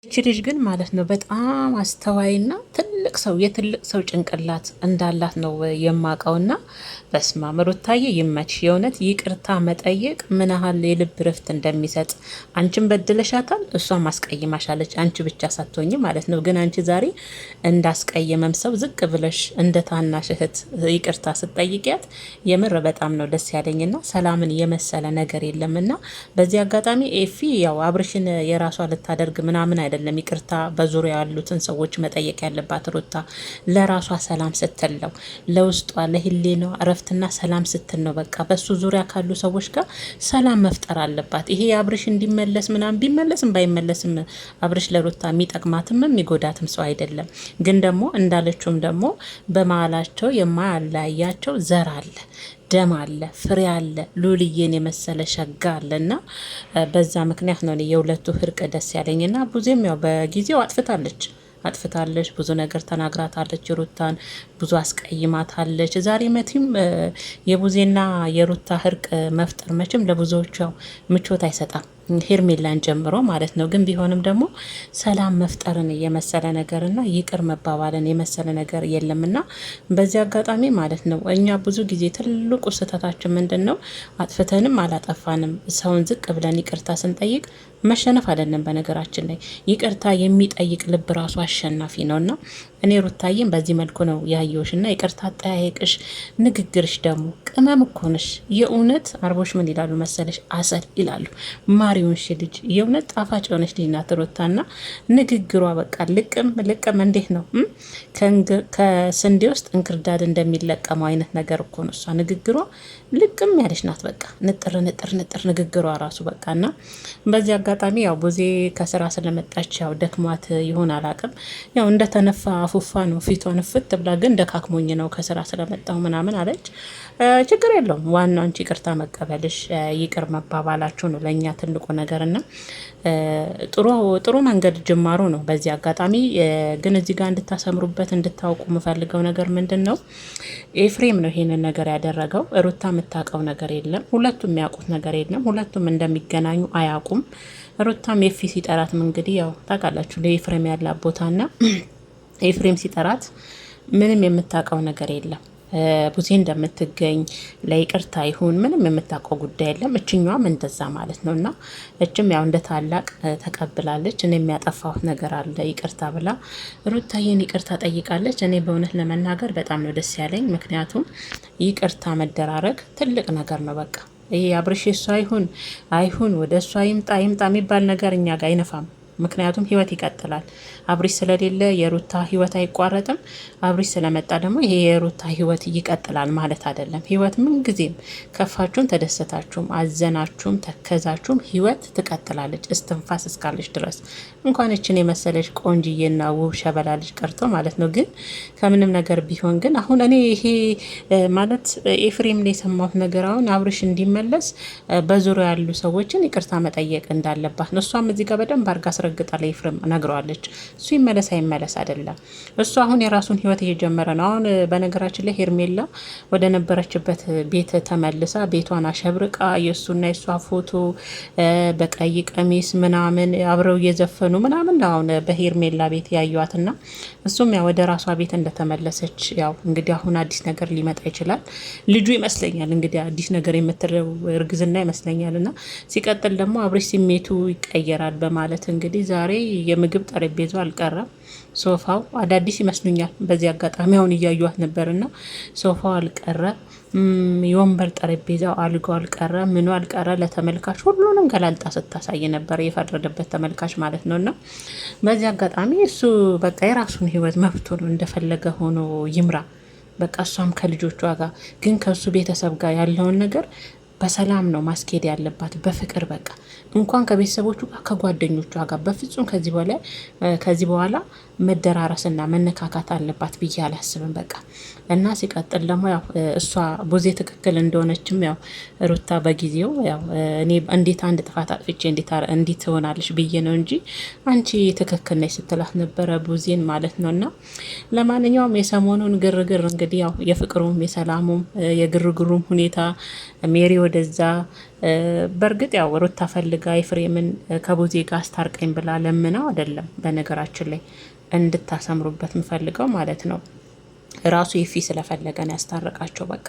እቺ ልጅ ግን ማለት ነው በጣም አስተዋይና ትልቅ ሰው የትልቅ ሰው ጭንቅላት እንዳላት ነው የማውቀውና በስመአብ ሩታዬ ይመችሽ። የእውነት ይቅርታ መጠየቅ ምን ያህል የልብ ረፍት እንደሚሰጥ አንቺን በድለሻታል፣ እሷም አስቀይማሻለች። አንቺ ብቻ ሳትሆኝ ማለት ነው። ግን አንቺ ዛሬ እንዳስቀየመም ሰው ዝቅ ብለሽ እንደ ታናሽ እህት ይቅርታ ስትጠይቂያት የምር በጣም ነው ደስ ያለኝና ሰላምን የመሰለ ነገር የለምና በዚህ አጋጣሚ ኤፊ ያው አብርሽን የራሷ ልታደርግ ምናምን አይደለም ይቅርታ በዙሪያ ያሉትን ሰዎች መጠየቅ ያለባት ሩታ ለራሷ ሰላም ስትል ነው፣ ለውስጧ ለህሊናዋ እረፍትና ሰላም ስትል ነው። በቃ በሱ ዙሪያ ካሉ ሰዎች ጋር ሰላም መፍጠር አለባት። ይሄ አብርሽ እንዲመለስ ምናምን ቢመለስም ባይመለስም አብርሽ ለሩታ የሚጠቅማትም የሚጎዳትም ሰው አይደለም። ግን ደግሞ እንዳለችውም ደግሞ በመሀላቸው የማያለያያቸው ዘር አለ፣ ደም አለ፣ ፍሬ አለ፣ ሉልዬን የመሰለ ሸጋ አለና በዛ ምክንያት ነው የሁለቱ እርቅ ደስ ያለኝና ቡዜም ያው በጊዜው አጥፍታለች፣ ብዙ ነገር ተናግራታለች፣ ሩታን ብዙ አስቀይማታለች። ዛሬ መቼም የቡዜና የሩታ እርቅ መፍጠር መቼም ለብዙዎቹ ያው ምቾት አይሰጣም፣ ሄርሜላን ጀምሮ ማለት ነው። ግን ቢሆንም ደግሞ ሰላም መፍጠርን የመሰለ ነገርና ይቅር መባባልን የመሰለ ነገር የለምና በዚህ አጋጣሚ ማለት ነው እኛ ብዙ ጊዜ ትልቁ ስህተታችን ምንድን ነው? አጥፍተንም አላጠፋንም ሰውን ዝቅ ብለን ይቅርታ ስንጠይቅ መሸነፍ አይደለም። በነገራችን ላይ ይቅርታ የሚጠይቅ ልብ ራሱ አሸናፊ ነውና እኔ ሩታዬን በዚህ መልኩ ነው ያየውሽና ይቅርታ አጠያየቅሽ፣ ንግግርሽ ደግሞ ቅመም እኮ ነሽ። የእውነት አርቦሽ ምን ይላሉ መሰለሽ? አሰል ይላሉ። ማሪውንሽ ልጅ የእውነት ጣፋጭ የሆነች ልጅ ናት ሩታና ንግግሯ በቃ ልቅም እንዴት ነው ከስንዴ ውስጥ እንክርዳድ እንደሚለቀመው አይነት ነገር እኮ ነው እሷ ንግግሯ ልቅም ያለች ናት። በቃ ንጥር ንግግሯ ራሱ በቃና በዚህ አጋጣሚ ያው ቡዜ ከስራ ስለመጣች ያው ደክሟት ይሆን አላቅም። ያው እንደተነፋ አፉፋ ነው ፊቷን ፍት ብላ፣ ግን ደካክሞኝ ነው ከስራ ስለመጣው ምናምን አለች። ችግር የለውም ዋናው አንቺ ይቅርታ መቀበልሽ ይቅር መባባላችሁ ነው ለእኛ ትልቁ ነገርና ጥሩ መንገድ ጅማሩ ነው። በዚህ አጋጣሚ ግን እዚህ ጋር እንድታሰምሩበት እንድታውቁ የምፈልገው ነገር ምንድን ነው፣ ኤፍሬም ነው ይሄንን ነገር ያደረገው። ሩታ የምታውቀው ነገር የለም፣ ሁለቱም የሚያውቁት ነገር የለም፣ ሁለቱም እንደሚገናኙ አያውቁም። ሩታም ኤፊ ሲጠራትም እንግዲህ ያው ታውቃላችሁ ለኤፍሬም ያላት ቦታና ኤፍሬም ሲጠራት ምንም የምታውቀው ነገር የለም። ቡዜ እንደምትገኝ ለይቅርታ ይሁን ምንም የምታውቀው ጉዳይ የለም። እችኛዋም እንደዛ ማለት ነው እና እችም ያው እንደ ታላቅ ተቀብላለች። እኔ የሚያጠፋሁት ነገር አለ ይቅርታ ብላ ሩታዬን ይቅርታ ጠይቃለች። እኔ በእውነት ለመናገር በጣም ነው ደስ ያለኝ። ምክንያቱም ይቅርታ መደራረግ ትልቅ ነገር ነው። በቃ ይሄ አብርሽ እሷ አይሁን ወደ እሷ ይምጣ የሚባል ነገር እኛ ጋር አይነፋም። ምክንያቱም ህይወት ይቀጥላል። አብርሽ ስለሌለ የሩታ ህይወት አይቋረጥም። አብርሽ ስለመጣ ደግሞ ይሄ የሩታ ህይወት ይቀጥላል ማለት አይደለም። ህይወት ምን ጊዜም ከፋችሁም ተደሰታችሁም አዘናችሁም ተከዛችሁም ህይወት ትቀጥላለች እስትንፋስ እስካለች ድረስ። እንኳን እችን የመሰለች ቆንጅዬና ውብ ሸበላ ልጅ ቀርቶ ማለት ነው። ግን ከምንም ነገር ቢሆን ግን አሁን እኔ ይሄ ማለት ኤፍሬም ላይ የሰማሁት ነገር አሁን አብርሽ እንዲመለስ በዙሪያ ያሉ ሰዎችን ይቅርታ መጠየቅ እንዳለባት ነው። እሷም እዚህ ጋር በደንብ አርጋ አስረግጣ ለኤፍሬም ነግረዋለች። እሱ ይመለስ አይመለስ አይደለም፣ እሱ አሁን የራሱን ህይወት እየጀመረ ነው። አሁን በነገራችን ላይ ሄርሜላ ወደ ነበረችበት ቤት ተመልሳ ቤቷን አሸብርቃ የእሱና የእሷ ፎቶ በቀይ ቀሚስ ምናምን አብረው እየዘፈኑ ምናምን አሁን በሄርሜላ ቤት ያዩዋትና እሱም ያው ወደ ራሷ ቤት እንደተመለሰች ያው እንግዲህ አሁን አዲስ ነገር ሊመጣ ይችላል። ልጁ ይመስለኛል እንግዲህ አዲስ ነገር የምትለው እርግዝና ይመስለኛል። እና ሲቀጥል ደግሞ አብርሽ ስሜቱ ይቀየራል በማለት እንግዲህ ዛሬ የምግብ ጠረጴዛው አልቀረም፣ ሶፋው አዳዲስ ይመስሉኛል። በዚህ አጋጣሚ አሁን እያዩት ነበርና ሶፋው አልቀረ፣ የወንበር ጠረጴዛው አልጋው አልቀረ፣ ምኑ አልቀረ። ለተመልካች ሁሉንም ገላልጣ ስታሳይ ነበር የፈረደበት ተመልካች ማለት ነውና በዚህ አጋጣሚ እሱ በቃ የራሱን ህይወት መብቱ ነው፣ እንደፈለገ ሆኖ ይምራ። በቃ እሷም ከልጆቿ ጋር ግን ከሱ ቤተሰብ ጋር ያለውን ነገር በሰላም ነው ማስኬድ ያለባት፣ በፍቅር በቃ እንኳን ከቤተሰቦቹ ጋር ከጓደኞቿ ጋር በፍጹም ከዚህ በኋላ መደራረስና መነካካት አለባት ብዬ አላስብም። በቃ እና ሲቀጥል ደግሞ ያው እሷ ቡዜ ትክክል እንደሆነችም ያው ሩታ በጊዜው ያው እኔ እንዴት አንድ ጥፋት አጥፍቼ እንዴት ትሆናለች ብዬ ነው እንጂ አንቺ ትክክል ነች ስትላት ነበረ ቡዜን ማለት ነው። እና ለማንኛውም የሰሞኑን ግርግር እንግዲህ ያው የፍቅሩም የሰላሙም የግርግሩም ሁኔታ ሜሪ ወደዛ። በእርግጥ ያው ሩታ ፈልጋ ኤፍሬምን ከቡዜ ጋር አስታርቀኝ ብላ ለምነው አይደለም። በነገራችን ላይ እንድታሰምሩበት ምፈልገው ማለት ነው። ራሱ ኤፊ ስለፈለገን ያስታረቃቸው በቃ።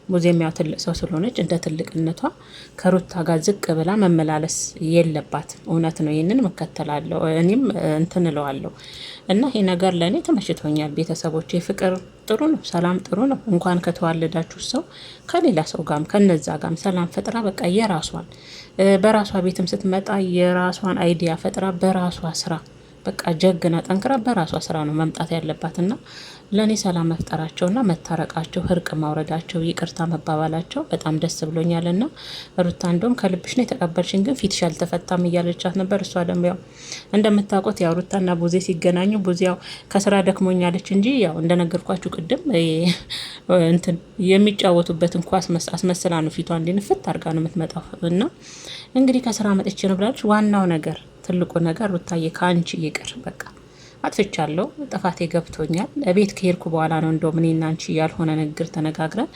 ሙዚየም ያው ትልቅ ሰው ስለሆነች እንደ ትልቅነቷ ከሩታ ጋር ዝቅ ብላ መመላለስ የለባትም። እውነት ነው። ይህንን መከተላለሁ እኔም እንትን እለዋለሁ እና ይሄ ነገር ለእኔ ተመችቶኛል። ቤተሰቦች ፍቅር ጥሩ ነው፣ ሰላም ጥሩ ነው። እንኳን ከተዋለዳችሁ ሰው ከሌላ ሰው ጋም ከነዛ ጋም ሰላም ፈጥራ በቃ የራሷን በራሷ ቤትም ስትመጣ የራሷን አይዲያ ፈጥራ በራሷ ስራ በቃ ጀግና ጠንክራ በራሷ ስራ ነው መምጣት ያለባትና ለእኔ ሰላም መፍጠራቸውና መታረቃቸው፣ እርቅ ማውረዳቸው፣ ይቅርታ መባባላቸው በጣም ደስ ብሎኛልና ሩታ እንደውም ከልብሽ ነው የተቀበልሽኝ፣ ግን ፊትሽ አልተፈታም እያለቻት ነበር። እሷ ደግሞ ያው እንደምታውቁት ያው ሩታና ቡዜ ሲገናኙ ቡዜ ያው ከስራ ደክሞኛለች እንጂ ያው እንደነገርኳችሁ ቅድም እንትን የሚጫወቱበትን ኳስ አስመስላ ነው ፊቷ እንዲንፍት አድርጋ ነው የምትመጣው። እና እንግዲህ ከስራ መጥቼ ነው ብላለች። ዋናው ነገር ትልቁ ነገር ሩታዬ ከአንቺ ይቅር በቃ አጥፍቻለሁ፣ ጥፋቴ ገብቶኛል። ቤት ከሄድኩ በኋላ ነው እንደውም እኔና አንቺ ያልሆነ ንግግር ተነጋግረን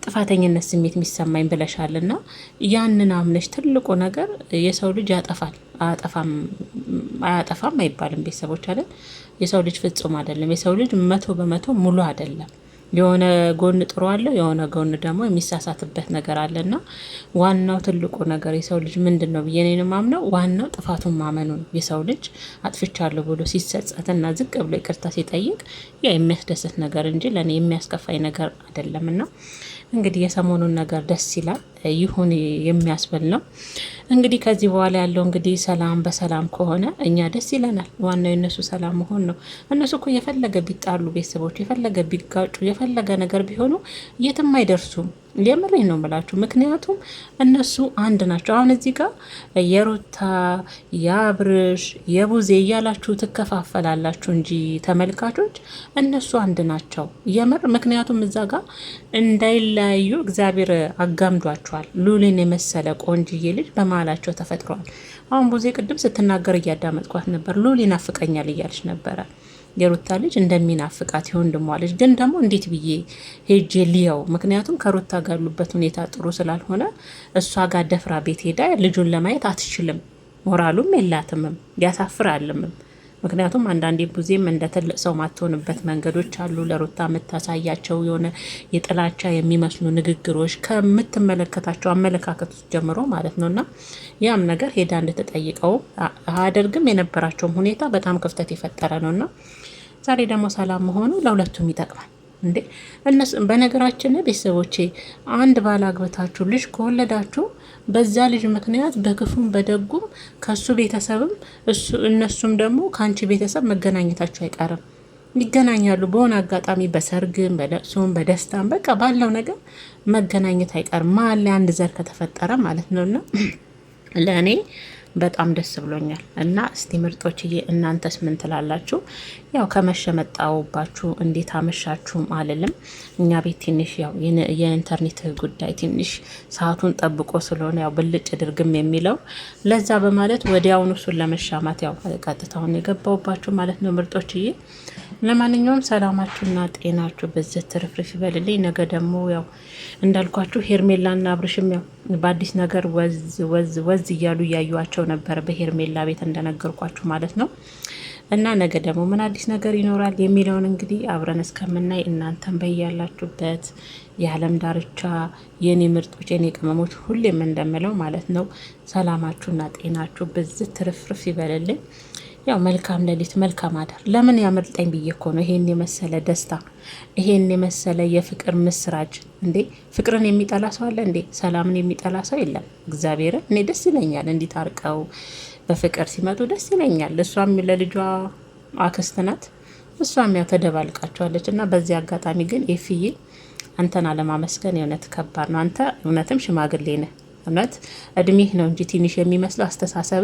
ጥፋተኝነት ስሜት የሚሰማኝ ብለሻልና ያንን አምነሽ ትልቁ ነገር የሰው ልጅ ያጠፋል አያጠፋም አይባልም። ቤተሰቦች አይደል? የሰው ልጅ ፍጹም አይደለም። የሰው ልጅ 100% ሙሉ አይደለም። የሆነ ጎን ጥሩ አለው፣ የሆነ ጎን ደግሞ የሚሳሳትበት ነገር አለና ዋናው ትልቁ ነገር የሰው ልጅ ምንድን ነው ብዬ ነው ማምነው፣ ዋናው ጥፋቱን ማመኑ ነው። የሰው ልጅ አጥፍቻለሁ ብሎ ሲጸጸትና ዝቅ ብሎ ይቅርታ ሲጠይቅ ያ የሚያስደስት ነገር እንጂ ለእኔ የሚያስከፋኝ ነገር አይደለምና እንግዲህ የሰሞኑን ነገር ደስ ይላል፣ ይሁን የሚያስብል ነው። እንግዲህ ከዚህ በኋላ ያለው እንግዲህ ሰላም በሰላም ከሆነ እኛ ደስ ይለናል። ዋናው የነሱ ሰላም መሆን ነው። እነሱ እኮ የፈለገ ቢጣሉ ቤተሰቦች የፈለገ ቢጋጩ የፈለገ ነገር ቢሆኑ የትም አይደርሱም። የምሬ ነው የምላችሁ። ምክንያቱም እነሱ አንድ ናቸው። አሁን እዚህ ጋር የሩታ የአብርሽ የቡዜ እያላችሁ ትከፋፈላላችሁ እንጂ ተመልካቾች እነሱ አንድ ናቸው የምር። ምክንያቱም እዛ ጋር እንዳይለያዩ እግዚአብሔር አጋምዷቸዋል። ሉሊን የመሰለ ቆንጅዬ ልጅ በመሀላቸው ተፈጥሯል። አሁን ቡዜ ቅድም ስትናገር እያዳመጥኳት ነበር። ሉሊ ናፍቀኛል እያለች ነበረ። የሩታ ልጅ እንደሚናፍቃት የወንድሟ ልጅ ግን ደግሞ እንዴት ብዬ ሄጄ ሊየው? ምክንያቱም ከሩታ ጋር ያሉበት ሁኔታ ጥሩ ስላልሆነ እሷ ጋር ደፍራ ቤት ሄዳ ልጁን ለማየት አትችልም። ሞራሉም የላትምም፣ ያሳፍራልምም። ምክንያቱም አንዳንዴ ቡዜም እንደ ትልቅ ሰው ማትሆንበት መንገዶች አሉ። ለሩታ የምታሳያቸው የሆነ የጥላቻ የሚመስሉ ንግግሮች ከምትመለከታቸው አመለካከቶች ጀምሮ ማለት ነውና ያም ነገር ሄዳ እንድትጠይቀው አያደርግም። የነበራቸውም ሁኔታ በጣም ክፍተት የፈጠረ ነውና ዛሬ ደግሞ ሰላም መሆኑ ለሁለቱም ይጠቅማል። እንዴ እነሱ በነገራችን ቤተሰቦቼ አንድ ባል አግብታችሁ ልጅ ከወለዳችሁ በዛ ልጅ ምክንያት በክፉም በደጉም ከሱ ቤተሰብም እነሱም ደግሞ ከአንቺ ቤተሰብ መገናኘታችሁ አይቀርም። ይገናኛሉ በሆነ አጋጣሚ፣ በሰርግም በለቅሶም በደስታም በቃ ባለው ነገር መገናኘት አይቀርም። መሀል ላይ አንድ ዘር ከተፈጠረ ማለት ነውና ለእኔ በጣም ደስ ብሎኛል። እና እስቲ ምርጦችዬ እናንተስ ምን ትላላችሁ? ያው ከመሸ መጣውባችሁ እንዴት አመሻችሁም አልልም። እኛ ቤት ትንሽ ያው የኢንተርኔት ጉዳይ ትንሽ ሰዓቱን ጠብቆ ስለሆነ ያው ብልጭ ድርግም የሚለው ለዛ በማለት ወዲያውኑ እሱን ለመሻማት ያው ቀጥታውን የገባውባችሁ ማለት ነው ምርጦችዬ። ለማንኛውም ሰላማችሁና ጤናችሁ በዘት ትርፍርፍ ይበልልኝ። ነገ ደግሞ ያው እንዳልኳችሁ ሄርሜላና አብርሽም ያው በአዲስ ነገር ወዝ እያሉ እያዩዋቸው ነበር በሄርሜላ ቤት እንደነገርኳችሁ ማለት ነው። እና ነገ ደግሞ ምን አዲስ ነገር ይኖራል የሚለውን እንግዲህ አብረን እስከምናይ እናንተን በያላችሁበት የዓለም ዳርቻ የኔ ምርጦች የኔ ቅመሞች ሁሌም እንደምለው ማለት ነው ሰላማችሁና ጤናችሁ በዝት ትርፍርፍ ይበልልኝ። ያው መልካም ሌሊት መልካም አዳር። ለምን ያመልጠኝ ብዬ እኮ ነው ይሄን የመሰለ ደስታ ይሄን የመሰለ የፍቅር ምስራች። እንዴ ፍቅርን የሚጠላ ሰው አለ እንዴ? ሰላምን የሚጠላ ሰው የለም። እግዚአብሔርን እኔ ደስ ይለኛል እንዲታርቀው በፍቅር ሲመጡ ደስ ይለኛል። እሷም ለልጇ አክስት ናት፣ እሷም ያው ተደባልቃቸዋለች። እና በዚህ አጋጣሚ ግን ኤፍዬ አንተን አለማመስገን የእውነት ከባድ ነው። አንተ እውነትም ሽማግሌ ነህ። እውነት እድሜህ ነው እንጂ ትንሽ የሚመስለው አስተሳሰብ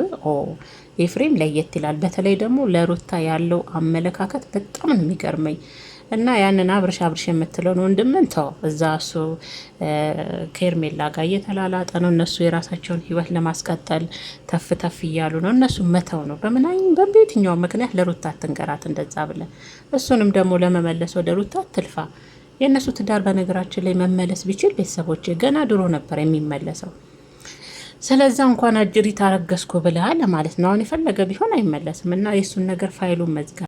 ኤፍሬም ለየት ይላል። በተለይ ደግሞ ለሩታ ያለው አመለካከት በጣም ነው የሚገርመኝ። እና ያንን አብርሽ የምትለውን ወንድምን ተው፣ እዛ እሱ ከሄርሜላ ጋር እየተላላጠ ነው። እነሱ የራሳቸውን ህይወት ለማስቀጠል ተፍ እያሉ ነው። እነሱ መተው ነው። በየትኛው ምክንያት ለሩታ አትንገራት እንደዛ ብለን፣ እሱንም ደግሞ ለመመለስ ወደ ሩታ ትልፋ። የእነሱ ትዳር በነገራችን ላይ መመለስ ቢችል ቤተሰቦች ገና ድሮ ነበር የሚመለሰው። ስለዛ እንኳን አጅሪት አረገዝኩ ብለሃል ማለት ነው። አሁን የፈለገ ቢሆን አይመለስም እና የእሱን ነገር ፋይሉን መዝጋት